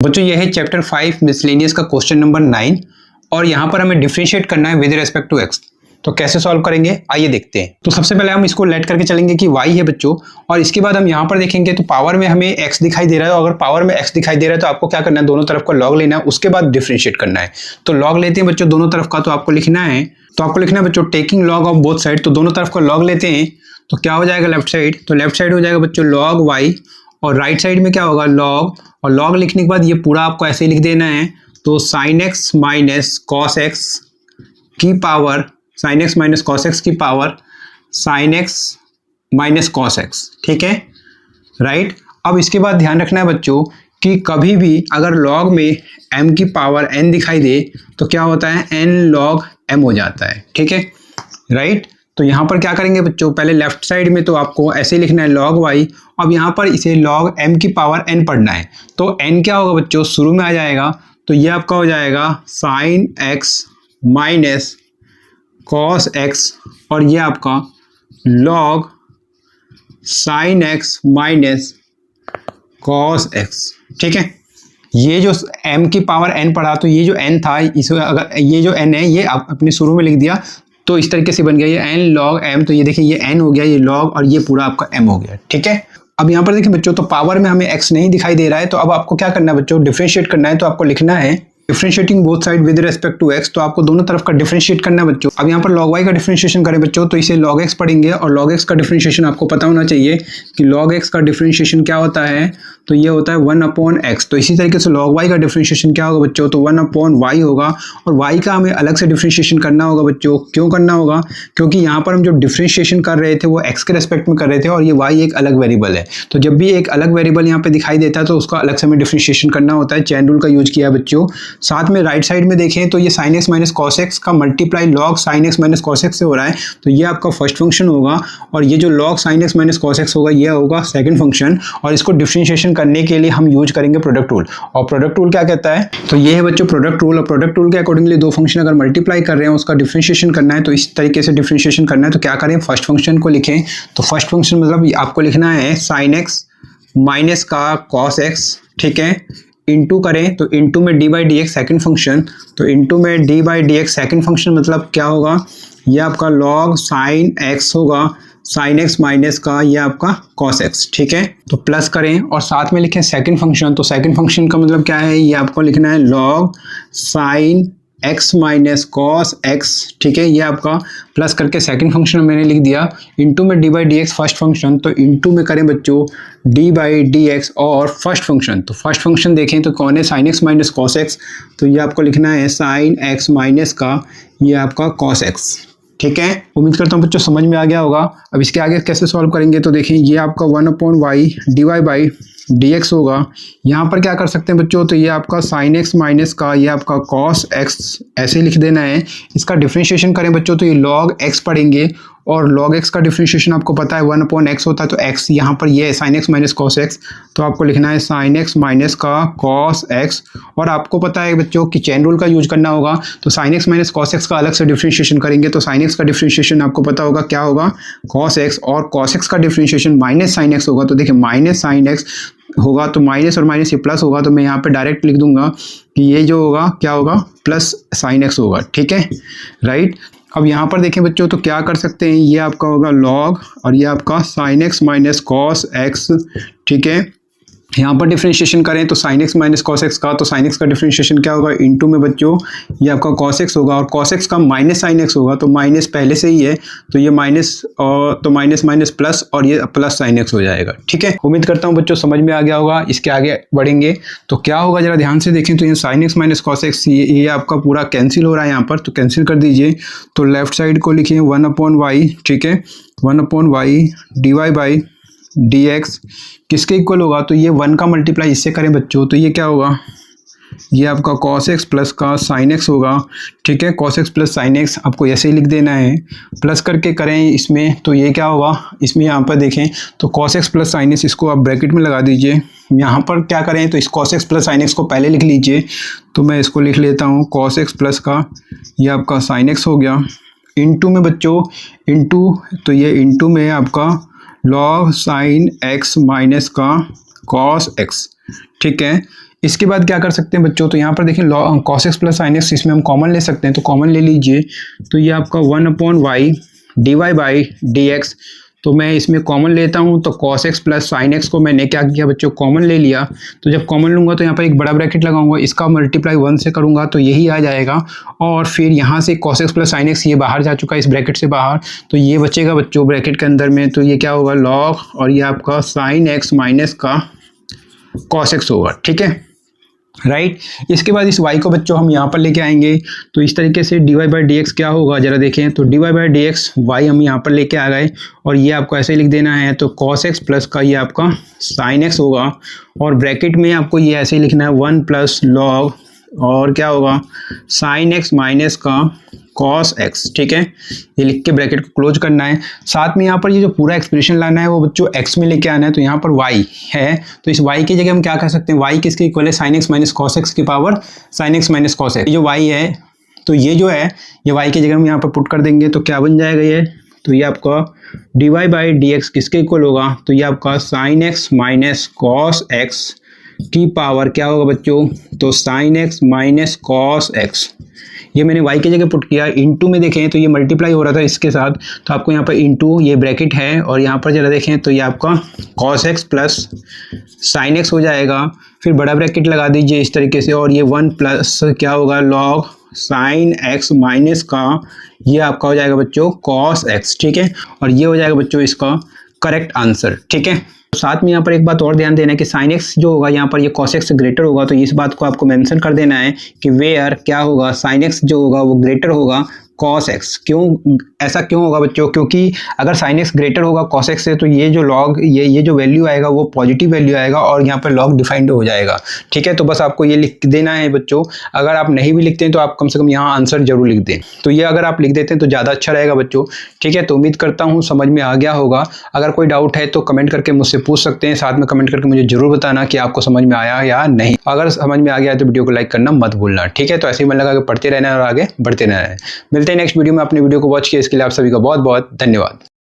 बच्चों ये है चैप्टर 5 मिसलेनियस का क्वेश्चन नंबर 9 और यहाँ पर हमें डिफरेंशिएट करना है विद रिस्पेक्ट टू एक्स। तो कैसे सॉल्व करेंगे आइए देखते हैं। तो सबसे पहले हम इसको लेट करके चलेंगे कि y है बच्चों, और इसके बाद हम यहाँ पर देखेंगे तो पावर में हमें x दिखाई दे रहा है। अगर पावर में x दिखाई दे रहा है तो आपको क्या करना है, दोनों तरफ का लॉग लेना है, उसके बाद डिफरेंशिएट करना है। तो लॉग लेते हैं बच्चों दोनों तरफ का। तो आपको लिखना है बच्चों taking log of both side. तो दोनों तरफ का लॉग लेते हैं तो क्या हो जाएगा लेफ्ट साइड, तो लेफ्ट साइड हो जाएगा बच्चों लॉग y, और राइट साइड में क्या होगा लॉग, और लॉग लिखने के बाद ये पूरा आपको ऐसे ही लिख देना है। तो sine x minus cos x की power, sine x minus cos x की power sine x minus cos x, ठीक है राइट। अब इसके बाद ध्यान रखना है बच्चों कि कभी भी अगर लॉग में m की पावर n दिखाई दे तो क्या होता है n log m हो जाता है, ठीक है राइट। तो यहाँ पर क्या करेंगे बच्चों, पहले लेफ्ट साइड में तो आपको ऐसे लिखना है log y, अब यहाँ पर इसे log m की पावर n पढ़ना है। तो n क्या होगा बच्चों, शुरू में आ जाएगा तो ये आपका हो जाएगा sine x minus cos x, और ये आपका log sine x minus cos x, ठीक है। ये जो m की पावर n पढ़ा तो ये जो n था, इसमें अगर ये जो n है ये आप अपने शुरू में लिख दिया तो इस तरीके से बन गया ये n log m। तो ये देखिए ये n हो गया, ये log, और ये पूरा आपका m हो गया, ठीक है। अब यहाँ पर देखिए बच्चों तो पावर में हमें x नहीं दिखाई दे रहा है, तो अब आपको क्या करना है बच्चों, डिफरेंशिएट करना है। तो आपको लिखना है differentiating both side with respect to x। तो आपको दोनों तरफ का डिफरेंशिएट करना है बच्चों। अब यहाँ पर log y का डिफरेंशिएशन करें बच्चों तो इसे log x पढ़ेंगे, और log x का डिफरेंशिएशन आपको पता होना चाहिए कि log x का डिफरेंशिएशन क्या होता है, तो ये होता है 1/x। तो इसी तरीके से log y का डिफरेंशिएशन क्या होगा बच्चों, तो 1/y होगा, और y का हमें अलग से डिफरेंशिएशन करना होगा बच्चों। क्यों करना होगा, क्योंकि यहाँ पर हम जो डिफरेंशिएशन कर रहे थे वो x के रेस्पेक्ट में कर रहे थे, और ये y एक अलग वेरिएबल है। तो जब भी एक अलग वेरिएबल यहाँ पे दिखाई देता है तो उसका अलग से हमें डिफरेंशिएशन करना होता है। चेन रूल का यूज किया है बच्चों। साथ में राइट साइड में देखें तो ये sine x minus cos x का multiply log sine x minus cos x से हो रहा है, तो ये आपका फर्स्ट फंक्शन होगा, और ये जो log sine x minus cos x होगा ये होगा सेकंड फंक्शन। और इसको डिफरेंशिएशन करने के लिए हम यूज करेंगे प्रोडक्ट रूल। और प्रोडक्ट रूल क्या कहता है, तो ये है बच्चों प्रोडक्ट रूल। और प्रोडक्ट रूल के अकॉर्डिंगली दो फंक्शन अगर मल्टीप्लाई कर रहे हैं उसका डिफरेंशिएशन करना है तो इस तरीके से डिफरेंशिएशन करना है। तो क्या करें, फर्स्ट फंक्शन को लिखें। तो फर्स्ट फंक्शन मतलब आपको लिखना है साइन एक्स माइनस का कॉस एक्स, ठीक है, इंटू करें तो इंटू में D by d x second function. तो इंटू में D by d x second function मतलब क्या होगा, ये आपका लॉग साइन एक्स होगा, साइन एक्स माइनस का ये आपका कॉस एक्स, ठीक है। तो प्लस करें और साथ में लिखें सेकेंड फंक्शन। तो सेकेंड फंक्शन का मतलब क्या है, ये आपको लिखना है log sine x minus cos x, ठीक है। ये आपका प्लस करके सेकंड फंक्शन मैंने लिख दिया, इंटू में D by d x first function. तो इंटू में करें बच्चों डी बाई डी एक्स और फर्स्ट फंक्शन। तो फर्स्ट फंक्शन देखें तो कौन है, sign x minus cos x. तो ये आपको लिखना है साइन एक्स माइनस का ये आपका कॉस एक्स, ठीक है। उम्मीद करता हूँ बच्चों समझ में आ गया होगा। अब इसके आगे कैसे सॉल्व करेंगे तो देखें ये आपका 1/y d y by d x होगा। यहाँ पर क्या कर सकते हैं बच्चों, तो ये आपका साइन एक्स माइनस का ये आपका कॉस एक्स ऐसे लिख देना है। इसका डिफरेंशिएशन करें बच्चों तो ये लॉग एक्स पढ़ेंगे, और लॉग एक्स का डिफरेंशिएशन आपको पता है 1/x होता है। तो x यहाँ पर ये है sign x minus cos x, तो आपको लिखना है साइन एक्स माइनस का कॉस एक्स। और आपको पता है बच्चों कि चेन रूल का यूज करना होगा। तो sine x minus cos x का अलग से डिफरेंशिएशन करेंगे तो साइन एक्स का डिफरेंशिएशन आपको पता होगा क्या होगा, कॉस एक्स, और कॉस एक्स का डिफरेंशिएशन माइनस साइन एक्स होगा। तो देखिए माइनस साइन एक्स होगा तो माइनस और माइनस ये प्लस होगा, तो मैं यहाँ पे डायरेक्ट लिख दूंगा कि ये जो होगा क्या होगा, प्लस साइन एक्स होगा, ठीक है राइट। अब यहाँ पर देखें बच्चों तो क्या कर सकते हैं, ये आपका होगा लॉग और ये आपका sign x minus cos x, ठीक है। यहाँ पर डिफरेंशिएशन करें तो sine x minus cos x का, तो साइन एक्स का डिफरेंशिएशन क्या होगा, इंटू में बच्चों ये आपका कॉस एक्स होगा, और कॉस एक्स का माइनस साइन एक्स होगा। तो माइनस पहले से ही है तो ये माइनस, और तो माइनस माइनस प्लस, और ये प्लस साइन एक्स हो जाएगा, ठीक है। उम्मीद करता हूँ बच्चों समझ में आ गया होगा। इसके आगे बढ़ेंगे तो क्या होगा जरा ध्यान से देखें। तो ये sine x minus cos x ये आपका पूरा कैंसिल हो रहा है यहाँ पर, तो कैंसिल कर दीजिए। तो लेफ्ट साइड को लिखिए 1/y, ठीक है, 1/y d y by d x किसके इक्वल होगा, तो ये 1 का मल्टीप्लाई इससे करें बच्चों तो ये क्या होगा, ये आपका cos x प्लस का sin x होगा, ठीक है। cos x plus sin x आपको ऐसे ही लिख देना है, प्लस करके करें इसमें तो ये क्या होगा, इसमें यहाँ पर देखें तो cos x plus sin x इसको आप ब्रैकेट में लगा दीजिए। यहाँ पर क्या करें तो इस cos x plus sin x को पहले लिख लीजिए। तो मैं इसको लिख लेता हूँ cos x प्लस का ये आपका sin x हो गया, इंटू में बच्चों इंटू, तो ये इंटू में आपका लॉग साइन एक्स माइनस का कॉस एक्स, ठीक है। इसके बाद क्या कर सकते हैं बच्चों, तो यहाँ पर देखिए cos x plus sin x इसमें हम कॉमन ले सकते हैं, तो कॉमन ले लीजिए। तो ये आपका 1/y dy/dx, तो मैं इसमें कॉमन लेता हूँ। तो cos x plus sin x को मैंने क्या किया बच्चों, कॉमन ले लिया। तो जब कॉमन लूँगा तो यहाँ पर एक बड़ा ब्रैकेट लगाऊंगा, इसका मल्टीप्लाई 1 से करूँगा तो यही आ जाएगा। और फिर यहाँ से cos x plus sin x ये बाहर जा चुका है इस ब्रैकेट से बाहर, तो ये बचेगा बच्चों ब्रैकेट के अंदर में। तो ये क्या होगा log, और ये आपका sin x माइनस का cos x होगा, ठीक है राइट। इसके बाद इस y को बच्चों हम यहाँ पर लेके आएंगे। तो इस तरीके से dy/dx क्या होगा जरा देखें, तो dy/dx y हम यहाँ पर लेके आ गए, और ये आपको ऐसे लिख देना है। तो cos x प्लस का ये आपका sin x होगा, और ब्रैकेट में आपको ये ऐसे ही लिखना है 1 प्लस log, और क्या होगा sin x माइनस का cos x, ठीक है। ये लिख के ब्रैकेट को क्लोज करना है। साथ में यहाँ पर ये जो पूरा एक्सप्रेशन लाना है वो बच्चों x में लेके आना है। तो यहाँ पर y है, तो इस y की जगह हम क्या कर सकते हैं, y किसके इक्वल है, sin x minus cos x की power sin x minus cos x। ये जो y है, तो ये जो है ये y की जगह हम यहाँ पर पुट कर देंगे। तो क्या बन जाएगा ये, तो ये आपका dy/dx किसके इक्वल होगा, तो ये आपका sin x minus cos x की पावर क्या होगा बच्चों, तो sin x minus cos x। ये मैंने y की जगह पुट किया। इनटू में देखें तो ये मल्टीप्लाई हो रहा था इसके साथ, तो आपको यहाँ पर इनटू ये ब्रैकेट है, और यहाँ पर जरा देखें तो ये आपका cos x plus sin x हो जाएगा। फिर बड़ा ब्रैकेट लगा दीजिए इस तरीके से, और ये 1 प्लस क्या होगा log sin x माइनस का ये आपका हो जाएगा बच्चों cos x, ठीक है। और ये हो जाएगा बच्चों इसका करेक्ट आंसर, ठीक है। साथ में यहाँ पर एक बात और ध्यान देना है कि sin x जो होगा यहाँ पर ये cos x से ग्रेटर होगा, तो इस बात को आपको मेंशन कर देना है कि वेयर क्या होगा, sin x जो होगा वो ग्रेटर होगा cos x। क्यों ऐसा क्यों होगा बच्चों, क्योंकि अगर sin x ग्रेटर होगा cos x से, तो ये जो log ये जो वैल्यू आएगा वो पॉजिटिव वैल्यू आएगा, और यहाँ पर log डिफाइंड हो जाएगा, ठीक है। तो बस आपको ये लिख देना है बच्चों। अगर आप नहीं भी लिखते हैं तो आप कम से कम यहाँ आंसर जरूर लिख दें। तो ये अगर आप लिख देते हैं तो ज़्यादा अच्छा रहेगा बच्चों, ठीक है। तो उम्मीद करता हूँ समझ में आ गया होगा। अगर कोई डाउट है तो कमेंट करके मुझसे पूछ सकते हैं, साथ में कमेंट करके मुझे जरूर बताना कि आपको समझ में आया या नहीं। अगर समझ में आ गया तो वीडियो को लाइक करना मत भूलना, ठीक है। तो ऐसे ही मन लगा कि पढ़ते रहना और आगे बढ़ते रहना है। मिलते हैं नेक्स्ट वीडियो में। अपने वीडियो को वॉच किया इसके लिए आप सभी का बहुत बहुत धन्यवाद।